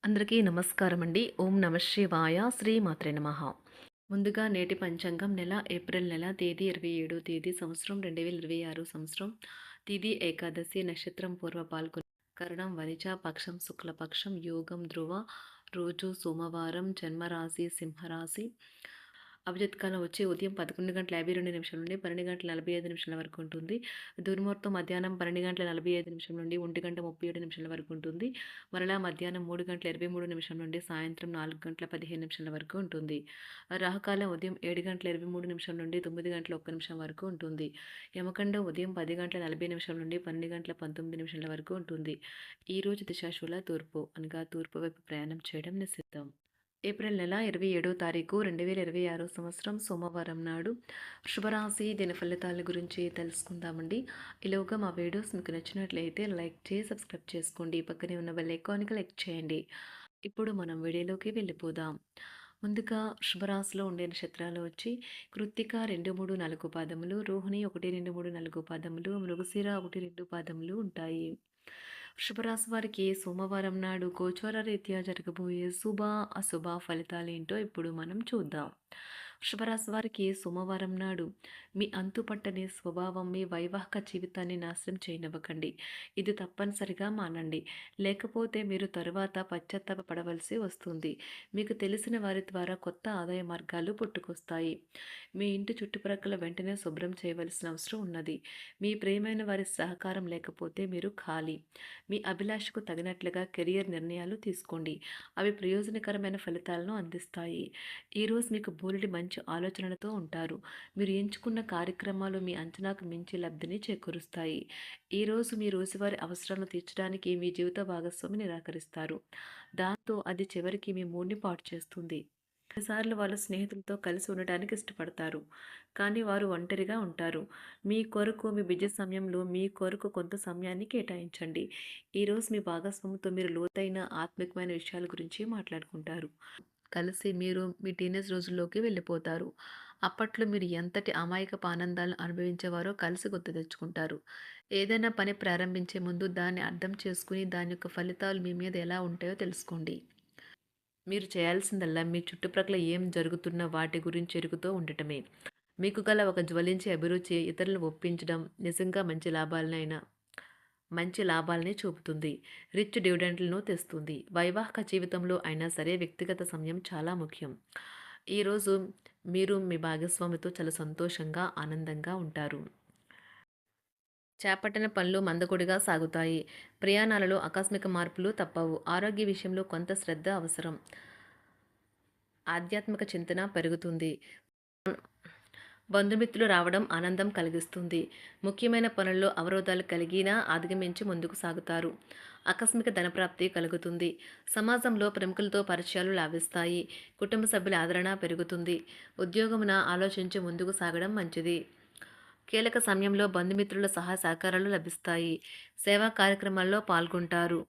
అందరికీ నమస్కారం అండి. ఓం నమ శివాయ. శ్రీమాత్రే నమః. ముందుగా నేటి పంచాంగం నెల ఏప్రిల్ నెల తేదీ 27 తేదీ సంవత్సరం 2026 సంవత్సరం తిథి ఏకాదశి నక్షత్రం పూర్వ పాల్గొన కరణం వనిజ పక్షం శుక్లపక్షం యోగం ధ్రువ రోజు సోమవారం జన్మరాశి సింహరాశి అభిజిత్ కాలం వచ్చి ఉదయం 11:52 నుండి 12:45 వరకు ఉంటుంది. దుర్ముహూర్తం మధ్యాహ్నం 12:45 నుండి 1:37 వరకు ఉంటుంది. మరలా మధ్యాహ్నం 3:23 నుండి సాయంత్రం 4:15 వరకు ఉంటుంది. రాహుకాలం ఉదయం 7:23 నుండి 9:01 వరకు ఉంటుంది. యమకండం ఉదయం 10:40 నుండి 12:19 వరకు ఉంటుంది. ఈ రోజు దిశాశూల తూర్పు అనగా తూర్పు వైపు ప్రయాణం చేయడం నిషిద్ధం. ఏప్రిల్ నెల 27వ తారీఖు 2026 సంవత్సరం సోమవారం నాడు శుభరాశి దిన ఫలితాల గురించి తెలుసుకుందామండి. ఈలోగా మా వీడియోస్ మీకు నచ్చినట్లయితే లైక్ చేసి సబ్స్క్రైబ్ చేసుకోండి. పక్కనే ఉన్న బెల్ ఐకాన్కి క్లిక్ చేయండి. ఇప్పుడు మనం వీడియోలోకి వెళ్ళిపోదాం. ముందుగా శుభరాశిలో ఉండే నక్షత్రాలు వచ్చి కృత్తిక 2, 3, 4 పాదములు, రోహిణి 1, 2, 3, 4 పాదములు, మృగశిర 1, 2 పాదములు ఉంటాయి. వృషభరాశి వారికి సోమవారం నాడు గోచార రీత్యా జరగబోయే శుభ అశుభ ఫలితాలేంటో ఇప్పుడు మనం చూద్దాం. వృషభరాశి వారికి సోమవారం నాడు మీ అంతుపట్టని స్వభావం మీ వైవాహిక జీవితాన్ని నాశనం చేయనివ్వకండి. ఇది తప్పనిసరిగా మానండి. లేకపోతే మీరు తరువాత పశ్చాత్తాప పడవలసి వస్తుంది. మీకు తెలిసిన వారి ద్వారా కొత్త ఆదాయ మార్గాలు పుట్టుకొస్తాయి. మీ ఇంటి చుట్టుప్రక్కల వెంటనే శుభ్రం చేయవలసిన అవసరం ఉన్నది. మీ ప్రియమైన వారి సహకారం లేకపోతే మీరు ఖాళీ. మీ అభిలాషకు తగినట్లుగా కెరియర్ నిర్ణయాలు తీసుకోండి. అవి ప్రయోజనకరమైన ఫలితాలను అందిస్తాయి. ఈరోజు మీకు బోలెడు మంచి ఆలోచనలతో ఉంటారు. మీరు ఎంచుకున్న కార్యక్రమాలు మీ అంచనాకు మించి లబ్ధిని చేకూరుస్తాయి. ఈరోజు మీ రోజువారీ అవసరాలను తీర్చడానికి మీ జీవిత భాగస్వామి నిరాకరిస్తారు. దాంతో అది చివరికి మీ మూడ్ని పాడు చేస్తుంది. కొన్నిసార్లు వాళ్ళు స్నేహితులతో కలిసి ఉండడానికి ఇష్టపడతారు, కానీ వారు ఒంటరిగా ఉంటారు. మీ కొరకు మీ బిజీ సమయంలో మీ కొరకు కొంత సమయాన్ని కేటాయించండి. ఈరోజు మీ భాగస్వామితో మీరు లోతైన ఆత్మికమైన విషయాల గురించి మాట్లాడుకుంటారు. కలిసి మీరు మీ టీనేజ్ రోజుల్లోకి వెళ్ళిపోతారు. అప్పట్లో మీరు ఎంతటి అమాయకపు ఆనందాలను అనుభవించేవారో కలిసి గుర్తు తెచ్చుకుంటారు. ఏదైనా పని ప్రారంభించే ముందు దాన్ని అర్థం చేసుకుని దాని యొక్క ఫలితాలు మీ మీద ఎలా ఉంటాయో తెలుసుకోండి. మీరు చేయాల్సిందల్లా మీ చుట్టుప్రక్కల ఏం జరుగుతున్న వాటి గురించి ఎరుగుతూ ఉండటమే. మీకు గల ఒక జ్వలించే అభిరుచి ఇతరులను ఒప్పించడం నిజంగా మంచి లాభాలనే చూపుతుంది. రిచ్ డివిడెండ్లను తెస్తుంది. వైవాహిక జీవితంలో అయినా సరే వ్యక్తిగత సమయం చాలా ముఖ్యం. ఈరోజు మీరు మీ భాగస్వామితో చాలా సంతోషంగా ఆనందంగా ఉంటారు. చేపట్టిన పనులు మందకొడిగా సాగుతాయి. ప్రయాణాలలో ఆకస్మిక మార్పులు తప్పవు. ఆరోగ్య విషయంలో కొంత శ్రద్ధ అవసరం. ఆధ్యాత్మిక చింతన పెరుగుతుంది. బంధుమిత్రులు రావడం ఆనందం కలిగిస్తుంది. ముఖ్యమైన పనుల్లో అవరోధాలు కలిగినా అధిగమించి ముందుకు సాగుతారు. ఆకస్మిక ధనప్రాప్తి కలుగుతుంది. సమాజంలో ప్రముఖులతో పరిచయాలు లాభిస్తాయి. కుటుంబ సభ్యుల ఆదరణ పెరుగుతుంది. ఉద్యోగమున ఆలోచించి ముందుకు సాగడం మంచిది. కీలక సమయంలో బంధుమిత్రుల సహాయ సహకారాలు లభిస్తాయి. సేవా కార్యక్రమాల్లో పాల్గొంటారు.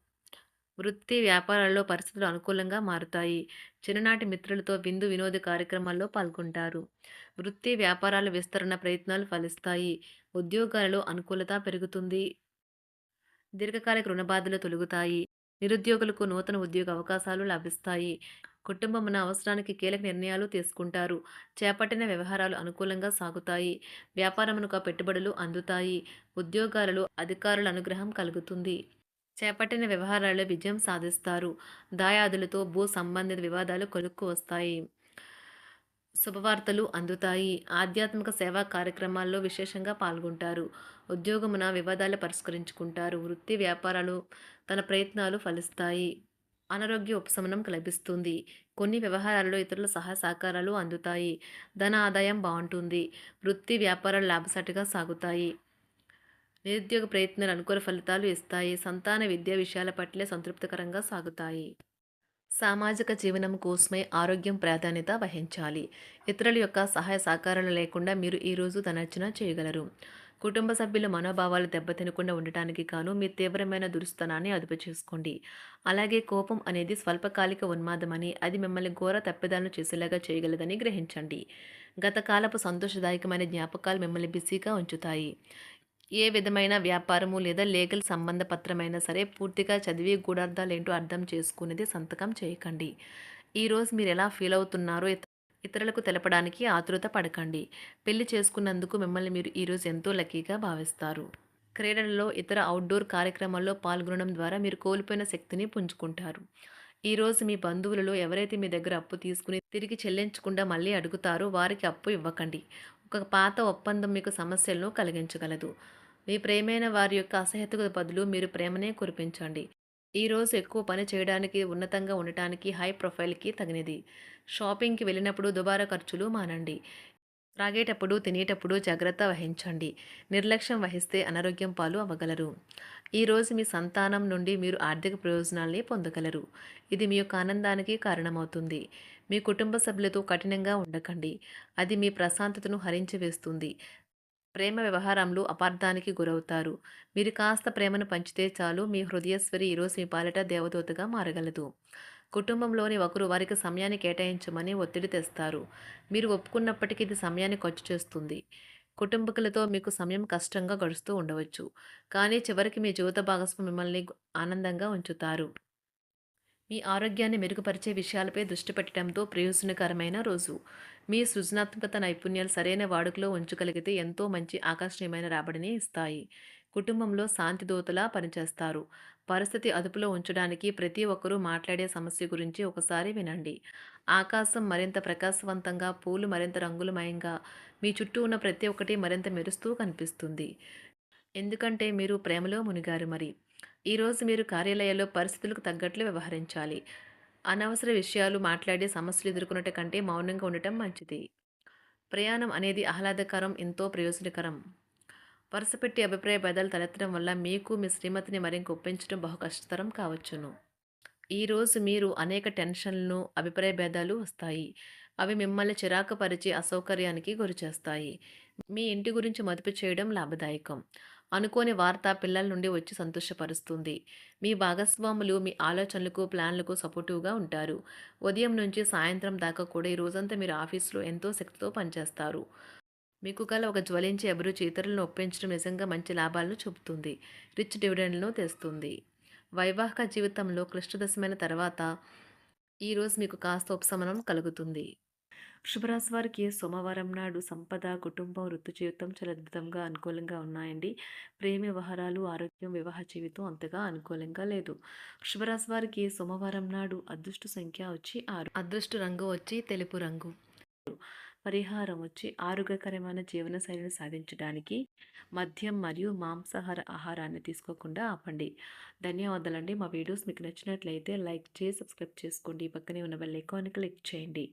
వృత్తి వ్యాపారాల్లో పరిస్థితులు అనుకూలంగా మారుతాయి. చిన్ననాటి మిత్రులతో విందు వినోద కార్యక్రమాల్లో పాల్గొంటారు. వృత్తి వ్యాపారాల విస్తరణ ప్రయత్నాలు ఫలిస్తాయి. ఉద్యోగాలలో అనుకూలత పెరుగుతుంది. దీర్ఘకాలిక రుణ బాధలు తొలగుతాయి. నిరుద్యోగులకు నూతన ఉద్యోగ అవకాశాలు లభిస్తాయి. కుటుంబమున అవసరానికి కీలక నిర్ణయాలు తీసుకుంటారు. చేపట్టిన వ్యవహారాలు అనుకూలంగా సాగుతాయి. వ్యాపారమునకు పెట్టుబడులు అందుతాయి. ఉద్యోగాలలో అధికారుల అనుగ్రహం కలుగుతుంది. చేపట్టిన వ్యవహారాల్లో విజయం సాధిస్తారు. దాయాదులతో భూ సంబంధిత వివాదాలు కొలుక్కు వస్తాయి. శుభవార్తలు అందుతాయి. ఆధ్యాత్మిక సేవా కార్యక్రమాల్లో విశేషంగా పాల్గొంటారు. ఉద్యోగమున వివాదాలు పరిష్కరించుకుంటారు. వృత్తి వ్యాపారాలు తన ప్రయత్నాలు ఫలిస్తాయి. అనారోగ్య ఉపశమనం లభిస్తుంది. కొన్ని వ్యవహారాల్లో ఇతరుల సహాయ సహకారాలు అందుతాయి. ధన ఆదాయం బాగుంటుంది. వృత్తి వ్యాపారాలు లాభసాటిగా సాగుతాయి. నిరుద్యోగ ప్రయత్నాలు అనుకూల ఫలితాలు ఇస్తాయి. సంతాన విద్యా విషయాల పట్లే సంతృప్తికరంగా సాగుతాయి. సామాజిక జీవనం కోసమే ఆరోగ్యం ప్రాధాన్యత వహించాలి. ఇతరుల యొక్క సహాయ సహకారాలు లేకుండా మీరు ఈరోజు ధనార్జన చేయగలరు. కుటుంబ సభ్యుల మనోభావాలు దెబ్బతినకుండా ఉండటానికి గాను మీ తీవ్రమైన దురుస్తనాన్ని అదుపు చేసుకోండి. అలాగే కోపం అనేది స్వల్పకాలిక ఉన్మాదమని, అది మిమ్మల్ని ఘోర తప్పిదాలను చేసేలాగా చేయగలదని గ్రహించండి. గత కాలపు సంతోషదాయకమైన జ్ఞాపకాలు మిమ్మల్ని బిజీగా ఉంచుతాయి. ఏ విధమైన వ్యాపారము లేదా లీగల్ సంబంధ పత్రమైనా సరే పూర్తిగా చదివి గూఢార్థాలేంటో అర్థం చేసుకునేది సంతకం చేయకండి. ఈరోజు మీరు ఎలా ఫీల్ అవుతున్నారో ఇతరులకు తెలపడానికి ఆతృత పడకండి. పెళ్లి చేసుకున్నందుకు మిమ్మల్ని మీరు ఈరోజు ఎంతో లక్కీగా భావిస్తారు. క్రీడలలో ఇతర అవుట్‌డోర్ కార్యక్రమాల్లో పాల్గొనడం ద్వారా మీరు కోల్పోయిన శక్తిని పుంజుకుంటారు. ఈరోజు మీ బంధువులలో ఎవరైతే మీ దగ్గర అప్పు తీసుకుని తిరిగి చెల్లించకుండా మళ్ళీ అడుగుతారో వారికి అప్పు ఇవ్వకండి. ఒక పాత ఒప్పందం మీకు సమస్యలను కలిగించగలదు. మీ ప్రియమైన వారి యొక్క అసహ్యతకు బదులు మీరు ప్రేమనే కురిపించండి. ఈరోజు ఎక్కువ పని చేయడానికి, ఉన్నతంగా ఉండటానికి, హై ప్రొఫైల్‌కి తగినది. షాపింగ్‌కి వెళ్ళినప్పుడు దుబారా ఖర్చులు మానండి. త్రాగేటప్పుడు, తినేటప్పుడు జాగ్రత్త వహించండి. నిర్లక్ష్యం వహిస్తే అనారోగ్యం పాలు అవ్వగలరు. ఈరోజు మీ సంతానం నుండి మీరు ఆర్థిక ప్రయోజనాల్ని పొందగలరు. ఇది మీ యొక్క ఆనందానికి కారణమవుతుంది. మీ కుటుంబ సభ్యులతో కఠినంగా ఉండకండి. అది మీ ప్రశాంతతను హరించి వేస్తుంది. ప్రేమ వ్యవహారంలో అపార్థానికి గురవుతారు. మీరు కాస్త ప్రేమను పంచితే చాలు మీ హృదయేశ్వరి ఈరోజు మీ పాలిట దేవదూతగా మారగలదు. కుటుంబంలోని ఒకరు వారికి సమయాన్ని కేటాయించమని ఒత్తిడి తెస్తారు. మీరు ఒప్పుకున్నప్పటికీ ఇది సమయాన్ని ఖర్చు చేస్తుంది. కుటుంబకులతో మీకు సమయం కష్టంగా గడుస్తూ ఉండవచ్చు. కానీ చివరికి మీ జీవిత భాగస్వామి మిమ్మల్ని ఆనందంగా ఉంచుతారు. మీ ఆరోగ్యాన్ని మెరుగుపరిచే విషయాలపై దృష్టి పెట్టడంతో ప్రయోజనకరమైన రోజు. మీ సృజనాత్మకత నైపుణ్యాలు సరైన వాడుకలో ఉంచగలిగితే ఎంతో మంచి ఆకర్షణీయమైన రాబడిని ఇస్తాయి. కుటుంబంలో శాంతి దూతలా పనిచేస్తారు. పరిస్థితి అదుపులో ఉంచడానికి ప్రతి ఒక్కరూ మాట్లాడే సమస్య గురించి ఒకసారి వినండి. ఆకాశం మరింత ప్రకాశవంతంగా, పూలు మరింత రంగులమయంగా, మీ చుట్టూ ఉన్న ప్రతి ఒక్కటి మరింత మెరుస్తూ కనిపిస్తుంది. ఎందుకంటే మీరు ప్రేమలో మునిగారు మరి. ఈరోజు మీరు కార్యాలయాల్లో పరిస్థితులకు తగ్గట్లు వ్యవహరించాలి. అనవసర విషయాలు మాట్లాడి సమస్యలు ఎదుర్కొనట కంటే మౌనంగా ఉండటం మంచిది. ప్రయాణం అనేది ఆహ్లాదకరం, ఎంతో ప్రయోజనకరం. వరుసపెట్టి అభిప్రాయ భేదాలు తలెత్తడం వల్ల మీకు మీ శ్రీమతిని మరింక ఒప్పించడం బహు కష్టతరం కావచ్చును. ఈరోజు మీరు అనేక టెన్షన్లను, అభిప్రాయ భేదాలు వస్తాయి. అవి మిమ్మల్ని చిరాకు పరిచి అసౌకర్యానికి గురిచేస్తాయి. మీ ఇంటి గురించి మదుపు చేయడం లాభదాయకం. అనుకోని వార్త పిల్లల నుండి వచ్చి సంతోషపరుస్తుంది. మీ భాగస్వాములు మీ ఆలోచనలకు, ప్లాన్లకు సపోర్టివ్‌గా ఉంటారు. ఉదయం నుంచి సాయంత్రం దాకా కూడా ఈ రోజంతా మీరు ఆఫీస్‌లో ఎంతో శక్తితో పనిచేస్తారు. మీకు గల ఒక జ్వలించే అభిరుచి ఇతరులను ఒప్పించడం నిజంగా మంచి లాభాలను చూపుతుంది. రిచ్ డివిడెండ్‌లను తెస్తుంది. వైవాహిక జీవితంలో క్లిష్టదశమైన తర్వాత ఈరోజు మీకు కాస్త ఉపశమనం కలుగుతుంది. వృషభరాశి వారికి సోమవారం నాడు సంపద, కుటుంబం, వృత్తి జీవితం చాలా అద్భుతంగా అనుకూలంగా ఉన్నాయండి. ప్రేమ వ్యవహారాలు, ఆరోగ్యం, వివాహ జీవితం అంతగా అనుకూలంగా లేదు. వృషభరాశి వారికి సోమవారం నాడు అదృష్ట సంఖ్య వచ్చి 6. అదృష్ట రంగు వచ్చి తెలుపు రంగు. పరిహారం వచ్చి ఆరోగ్యకరమైన జీవనశైలిని సాధించడానికి మద్యం మరియు మాంసాహార ఆహారాన్ని తీసుకోకుండా ఆపండి. ధన్యవాదాలండి. మా వీడియోస్ మీకు నచ్చినట్లయితే లైక్ చేసి సబ్స్క్రైబ్ చేసుకోండి. పక్కనే ఉన్న బెల్ ఐకాన్ని క్లిక్ చేయండి.